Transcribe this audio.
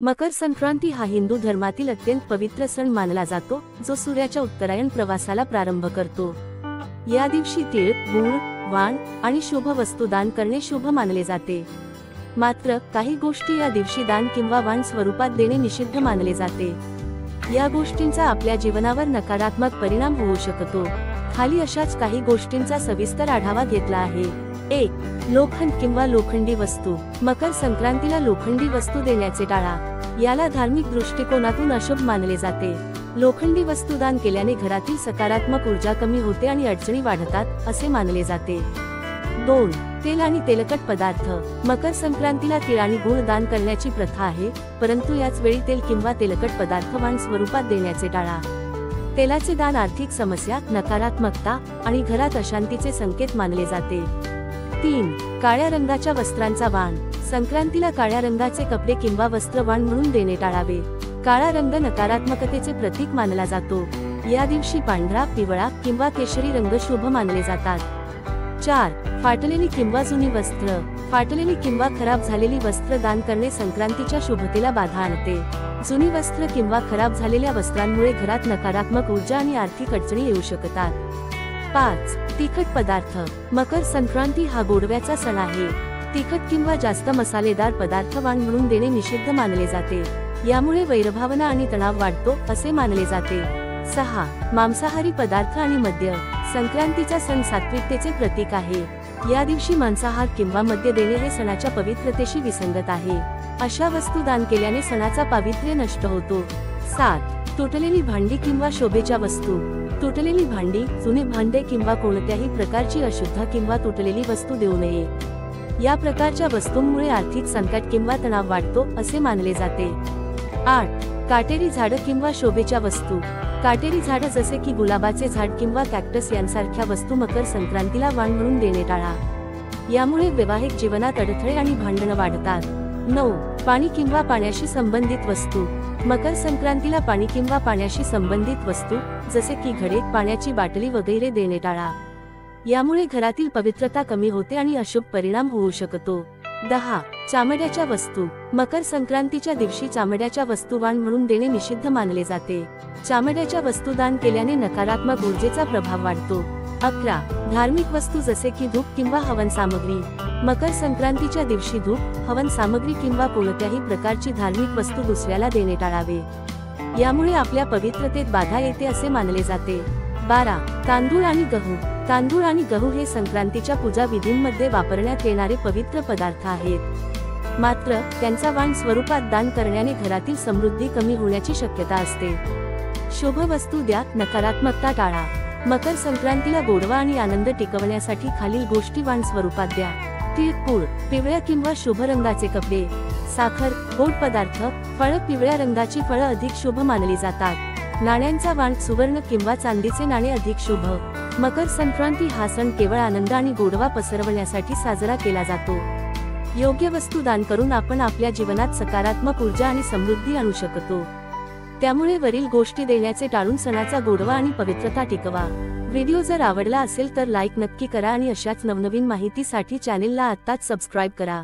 मकर संक्रांती हा हिंदू धर्मातील अत्यंत पवित्र सण मानला जातो, जो सूर्याच्या उत्तरायण प्रवासाला प्रारंभ करतो। या दिवशी तीळ, गूळ, वाण आणि शुभ वस्तू दान करणे शुभ मानले जाते। मात्र काही गोष्टी या दिवशी दान किंवा वाण स्वरूपात देणे निषिद्ध मानले जाते। या गोष्टींचा आपल्या जीवनावर नकारात्मक परिणाम होऊ शकतो। खाली अशाच काही गोष्टींचा सविस्तर आढावा घेतला आहे। 1. लोखंड किंवा लोखंडी वस्तू। मकर संक्रांतीला लोखंडी वस्तू देण्याचे टाळा। याला धार्मिक दृष्टिकोनातून अशुभ मानले जाते। लोखंडी वस्तू दान केल्याने घरातील सकारात्मक ऊर्जा कमी होते आणि अडचणी वाढतात असे मानले जाते। 2. तेल आणि तेलकट पदार्थ। मकर संक्रांतीला तीळ आणि गूळ दान करण्याची प्रथा आहे, परंतु याच वेळी तेल किंवा तेलकट पदार्थ वाण स्वरूपात देण्याचे टाळा। तेलाचे दान आर्थिक समस्या, नकारात्मकता आणि घरात अशांतीचे संकेत मानले जाते। 3. काळ्या रंगाच्या वस्त्रांचा वाण। संक्रांतीला काळ्या रंगाचे कपडे किंवा वस्त्र वाण म्हणून देणे टाळावे। काळा रंग नकारात्मकतेचे प्रतीक मानला जातो। या दिवशी पांढरा, पिवळा किंवा केशरी रंग शुभ मानले जातात। 4. फाटलेली किंवा जुनी वस्त्र। फाटलेली किंवा खराब झालेली वस्त्र दान करणे संक्रांतीच्या शुभतेला बाधा आणते। जुनी वस्त्र किंवा खराब झालेल्या वस्त्रांमुळे घरात नकारात्मक ऊर्जा आणि आर्थिक अडचणी येऊ शकतात। 5. तिखट पदार्थ। मकर संक्रांती हा गोडव्याचा सण आहे। तिखट किंवा जास्त मसालेदार पदार्थ वाण म्हणून देणे निषिद्ध मानले जाते। यामुळे वैरभावना आणि तणाव वाढतो असे मानले जाते। 6. मांसाहारी पदार्थ आणि मद्य। संक्रांतीचा सण सात्विकतेचे प्रतीक आहे। या दिवशी मांसाहार किंवा मद्य देणे हे सणाच्या पवित्रतेशी विसंगत आहे। अशा वस्तू दान केल्याने सणाचा पावित्र्य नष्ट होतो। 7. तुटलेली भांडी किंवा शोभेच्या वस्तू। तुटलेली भांडी, जुने भांडे किंवा कोणत्याही प्रकारची अशुद्ध किंवा तुटलेली वस्तू देऊ नये। या प्रकारच्या वस्तूंमुळे आर्थिक संकट किंवा तणाव वाढतो असे मानले जाते। 8. काटेरी झाडं किंवा शोभेच्या वस्तू। काटेरी झाडं जसे की गुलाबाचे झाड किंवा कॅक्टस यांसारख्या वस्तू मकर संक्रांतीला वाण म्हणून देणे टाळा। यामुळे वैवाहिक जीवनात अडथळे आणि भांडणं वाढतात। 9. पाणी किंवा पाण्याशी संबंधित वस्तू। मकर संक्रांतीला पाणी किंवा पाण्याशी संबंधित वस्तू जसे की घडे, पाण्याची बाटली वगैरे देणे टाळा। यामुळे घरातील पवित्रता कमी होते आणि अशुभ परिणाम होऊ शकतो। 10. चामड्याच्या वस्तू। मकर संक्रांतीच्या दिवशी चामड्याच्या वस्तू वाण म्हणून देणे निषिद्ध मानले जाते। चामड्याच्या वस्तू दान केल्याने नकारात्मक ऊर्जेचा प्रभाव वाढतो। 11. धार्मिक वस्तू जसे की धूप किंवा हवन सामग्री। मकर संक्रांतीच्या दिवशी धूप, हवन सामग्री किंवा कोणत्याही प्रकारची धार्मिक वस्तू दुसऱ्याला देणे टाळावे। यामुळे आपल्या पवित्रतेत बाधा येते असे मानले जाते। 12. तांदूळ आणि गहू। तांदूळ आणि गहू हे संक्रांतीच्या पूजा विधींमध्ये वापरण्यात येणारे पवित्र पदार्थ आहेत। मात्र त्यांचा वाण स्वरूपात दान करण्याने घरातील समृद्धी कमी होण्याची शक्यता असते। शुभ वस्तू द्या, नकारात्मकता टाळा। मकर संक्रांतीला गोडवा आणि आनंद टिकवण्यासाठी खालील गोष्टी वाण स्वरूपात द्या। तीळ, गूळ, पिवळ्या किंवा शुभ रंगाचे कपडे, साखर, गोड पदार्थ, फळं। पिवळ्या रंगाची फळं अधिक शुभ मानली जातात। नाण्यांचा वाण सुवर्ण किंवा चांदीचे नाणे अधिक शुभ। मकर संक्रांती हा सण केवळ आनंद आणि गोडवा पसरवण्यासाठी साजरा केला जातो। योग्य वस्तू दान करून आपण आपल्या जीवनात सकारात्मक ऊर्जा आणि समृद्धी आणू शकतो। त्यामुळे वरील गोष्टी देण्याचे टाळून सणाचा गोडवा आणि पवित्रता टिकवा। व्हिडिओ जर आवडला असेल तर लाईक नक्की करा आणि अशाच नवनवीन माहितीसाठी चॅनेलला आत्ताच सबस्क्राईब करा।